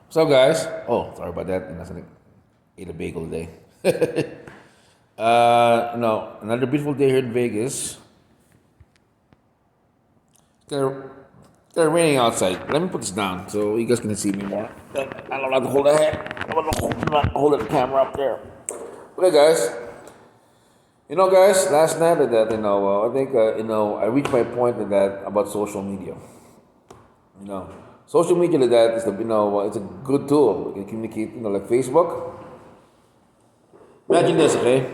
So guys, oh sorry about that. I ate a bagel today. No, another beautiful day here in Vegas. It's kind of raining outside. Let me put this down so you guys can see me more. I don't have to hold the head. I don't know hold the camera up there. Okay, guys. Guys, last night that I think I reached my point that about social media. You know, social media that is it's a good tool. We can communicate. Like Facebook. Imagine this, okay?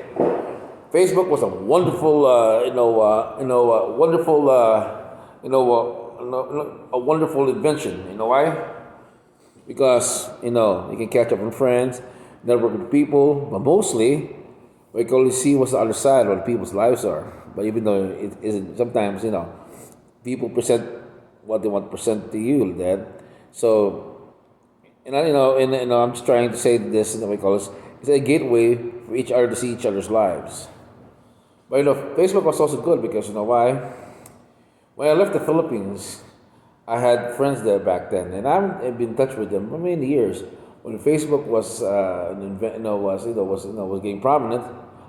Facebook was a wonderful, wonderful, a wonderful invention. You know why? Because you can catch up with friends, network with people, but mostly we can only see what's the other side, what people's lives are. But even though it isn't, sometimes people present what they want to present to you. That so I'm just trying to say this. We call this. It's a gateway for each other to see each other's lives. But Facebook was also good because you know why? When I left the Philippines, I had friends there back then, and I haven't been in touch with them for many years. When Facebook was, was getting prominent,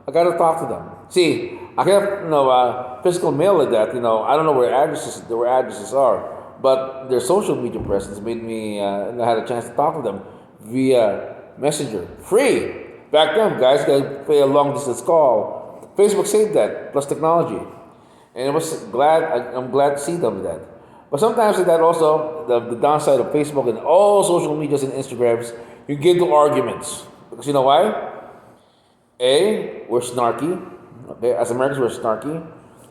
I got to talk to them. See, I have physical mail like that. I don't know where addresses are, but their social media presence made me. I had a chance to talk to them via Messenger, free. Back then, guys, got to pay a long distance call. Facebook saved that plus technology, and I'm glad to see them with that. But sometimes with that also the downside of Facebook and all social medias and Instagrams, you get into arguments because you know why? We're snarky. Okay, as Americans, we're snarky.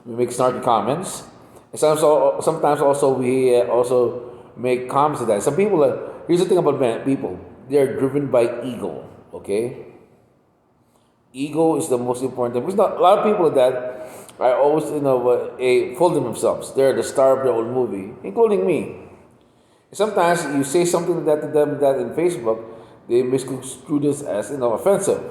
We make snarky comments, and sometimes also we also make comments to that. Some people. Here's the thing about people: they're driven by ego. Okay, ego is the most important thing. Because not, a lot of people that I always fool themselves. They're the star of their own movie, including me. Sometimes you say something to them that in Facebook, they misconstrue this as offensive.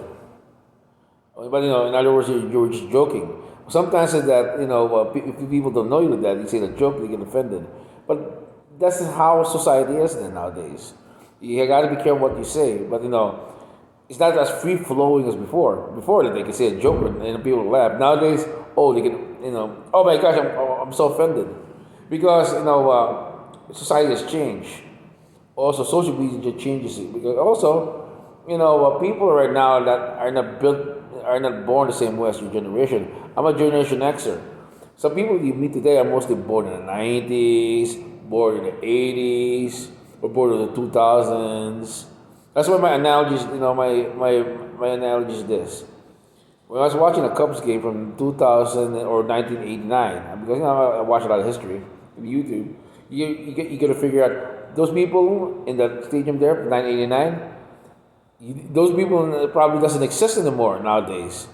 But in other words, you're just joking. Sometimes it's that if people don't know you that you say the joke, they get offended. But that's how society is nowadays. You got to be careful what you say. But it's not as free flowing as before. Before they can say a joke and people laugh. Nowadays, oh they can oh my gosh, I'm so offended because society has changed. Also, social media changes it because also people right now that are not born the same way as your generation. I'm a Generation Xer. Some people you meet today are mostly born in the 90s, born in the 80s, or born in the 2000s. That's why my analogies, my analogy is this. When I was watching a Cubs game from 2000 or 1989, because I watch a lot of history on YouTube, you got to figure out those people in that stadium there, 1989. Those people probably doesn't exist anymore nowadays.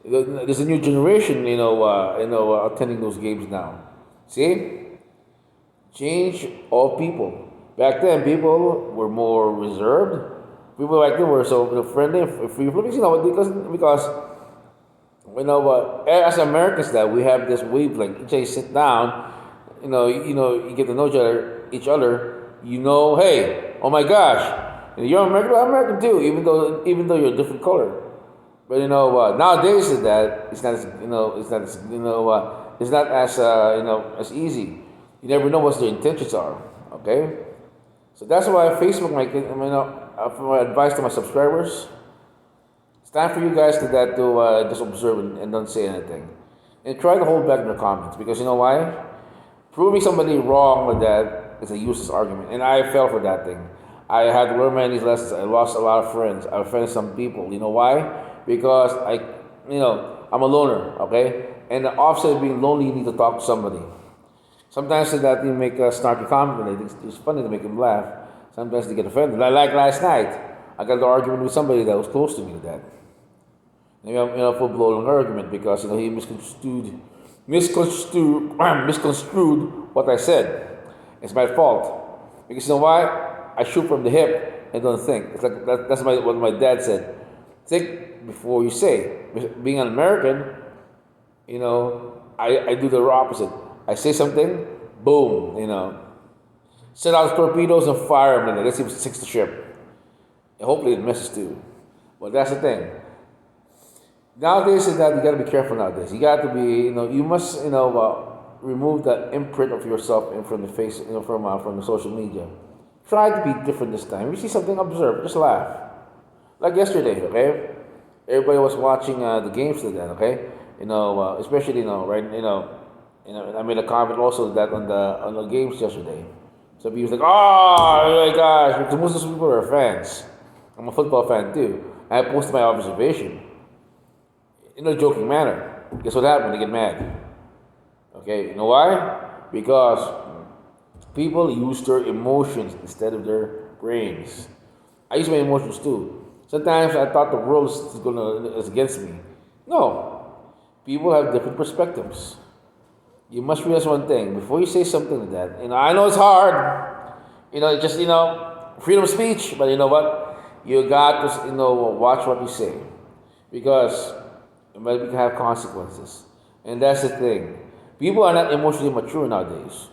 There's a new generation, attending those games now. See, change all people. Back then, people were more reserved. People back then were so friendly, free flowing. Because as Americans, that we have this wavelength. Each day, sit down, you get to know each other. Hey, oh my gosh, you're American. I'm American too, even though you're a different color. But nowadays is that it's not as it's not as as easy. You never know what their intentions are. Okay, so that's why Facebook, for my advice to my subscribers, it's time for you guys to just observe and don't say anything, and try to hold back in your comments because you know why? Proving somebody wrong with that is a useless argument, and I fell for that thing. I had to learn many lessons. I lost a lot of friends. I offended some people. You know why? Because I'm a loner. Okay, and the opposite of being lonely, you need to talk to somebody. Sometimes that you make a snarky comment, and it's funny to make them laugh. Sometimes they get offended. Like last night, I got an argument with somebody that was close to me with that. Maybe full blown argument because he misconstrued what I said. It's my fault because you know why? I shoot from the hip and don't think. It's like that's what my dad said. Think before you say. Being an American, I do the opposite. I say something, boom. Set out torpedoes and fire them. Let's see if it sinks the ship. And hopefully it misses too. But that's the thing. Nowadays, is that you got to be careful nowadays. You got to be, you must, remove that imprint of yourself in from the face, from the social media. Try to be different this time. If you see something, observe, just laugh. Like yesterday, okay? Everybody was watching the games today, okay? Especially, right, I made a comment also that on the games yesterday. So people was like, oh my gosh, the Muslim people are fans. I'm a football fan too. I posted my observation in a joking manner. Guess what happened? They get mad. Okay, you know why? Because people use their emotions instead of their brains. I use my emotions too. Sometimes I thought the world is against me. No, people have different perspectives. You must realize one thing before you say something like that. I know it's hard. Freedom of speech. But you know what? You got to watch what you say because it might have consequences. And that's the thing. People are not emotionally mature nowadays.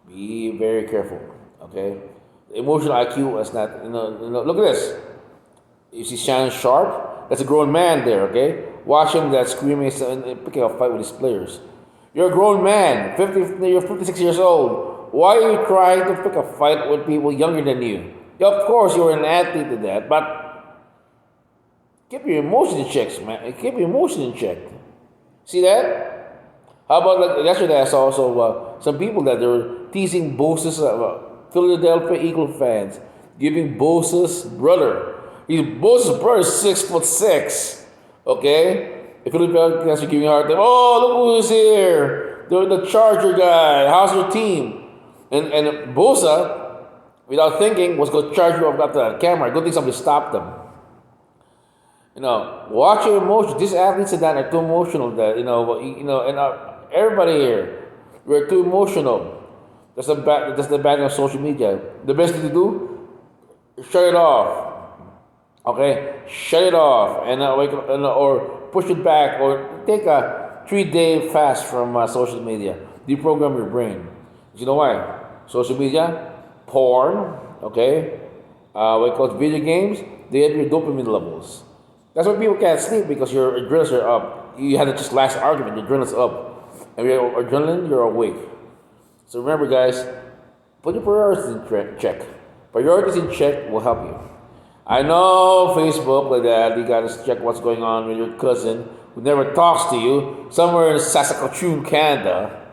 Be very careful. Okay, the emotional IQ is not. Look at this. You see Shannon Sharp? That's a grown man there. Okay, watch him that screaming and picking a fight with his players. You're a grown man. You're 56 years old. Why are you trying to pick a fight with people younger than you? Yeah, of course, you're an athlete to that, but keep your emotions in check, man. Keep your emotions in check. See that? How about like yesterday? I saw also some people that they were teasing Bosa's Philadelphia Eagle fans, giving Bosa's brother. Bosa's brother is 6'6". Okay, if Philadelphia fans are giving a hard time, oh look who's here, the Charger guy. How's your team? And Bosa, without thinking, was going to charge you up to that camera. Good thing somebody stopped them. Watch your emotions. These athletes are too emotional. Everybody here, we're too emotional. That's the bad of social media. The best thing to do, shut it off. Okay, shut it off, or push it back, or take a 3-day fast from social media. Deprogram your brain. You know why? Social media, porn, okay, what you call it, video games, they have your dopamine levels. That's why people can't sleep because your adrenals are up. You had just last argument, your adrenals up. And your adrenaline, you're awake. So remember, guys, put your priorities in check. Priorities in check will help you. I know Facebook like that. You gotta check what's going on with your cousin who never talks to you somewhere in Saskatchewan, Canada,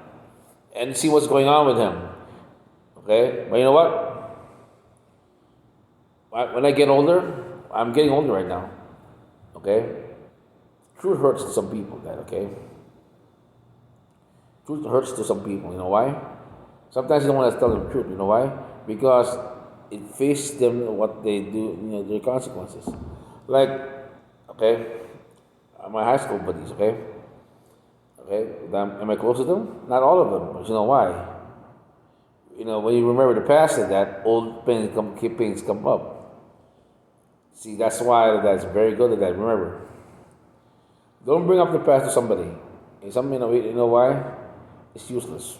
and see what's going on with him. Okay, but you know what? When I get older, I'm getting older right now. Okay, truth hurts to some people. Okay, truth hurts to some people. You know why? Sometimes you don't want to tell them the truth. You know why? Because it faces them what they do. Their consequences. Like, okay, my high school buddies. Okay, am I close to them? Not all of them. But you know why? When you remember the past of that, old pains come up. See, that's why that's very good at that. Remember, don't bring up the past to somebody. You know why? It's useless.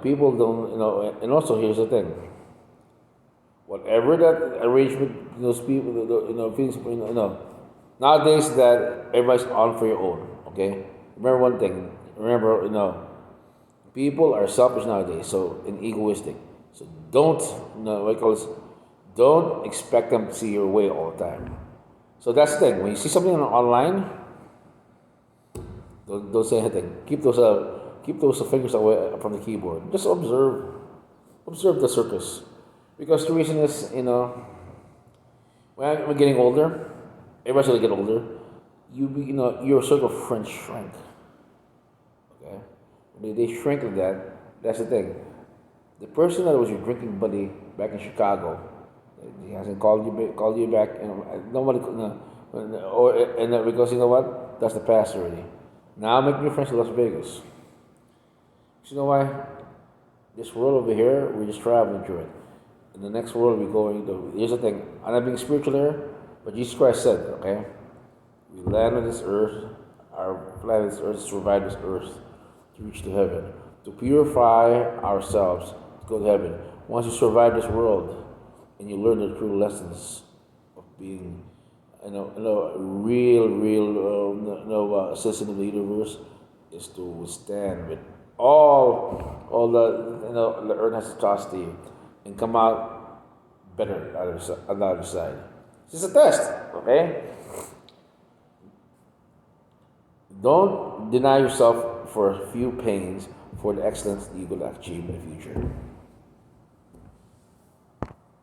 People don't. And also, here's the thing. Whatever that arrangement, those people, feelings, nowadays that everybody's on for your own. Okay. Remember one thing. Remember, people are selfish nowadays, and egoistic. So don't, don't expect them to see your way all the time. So that's the thing. When you see something online, don't say anything. Keep those fingers away from the keyboard. Just observe the circus. Because the reason is, when I'm getting older, everybody's gonna get older. Your circle of friends shrink. Okay. They shrink like that. That's the thing. The person that was your drinking buddy back in Chicago, he hasn't called you back. Nobody, because you know what? That's the past already. Now make new friends in Las Vegas. You know why? This world over here, we're just traveling through it. In the next world, we're going to. Here's the thing. I'm not being spiritual here, but Jesus Christ said, okay, we land on this earth. Our plan on this earth is to survive this earth, to reach to heaven, to purify ourselves, to go to heaven. Once you survive this world and you learn the true lessons of being, a real citizen of the universe, is to withstand with all the earth has to toss to you, and come out better on the other side. It's just a test, okay? Don't deny yourself for a few pains for the excellence that you will achieve in the future.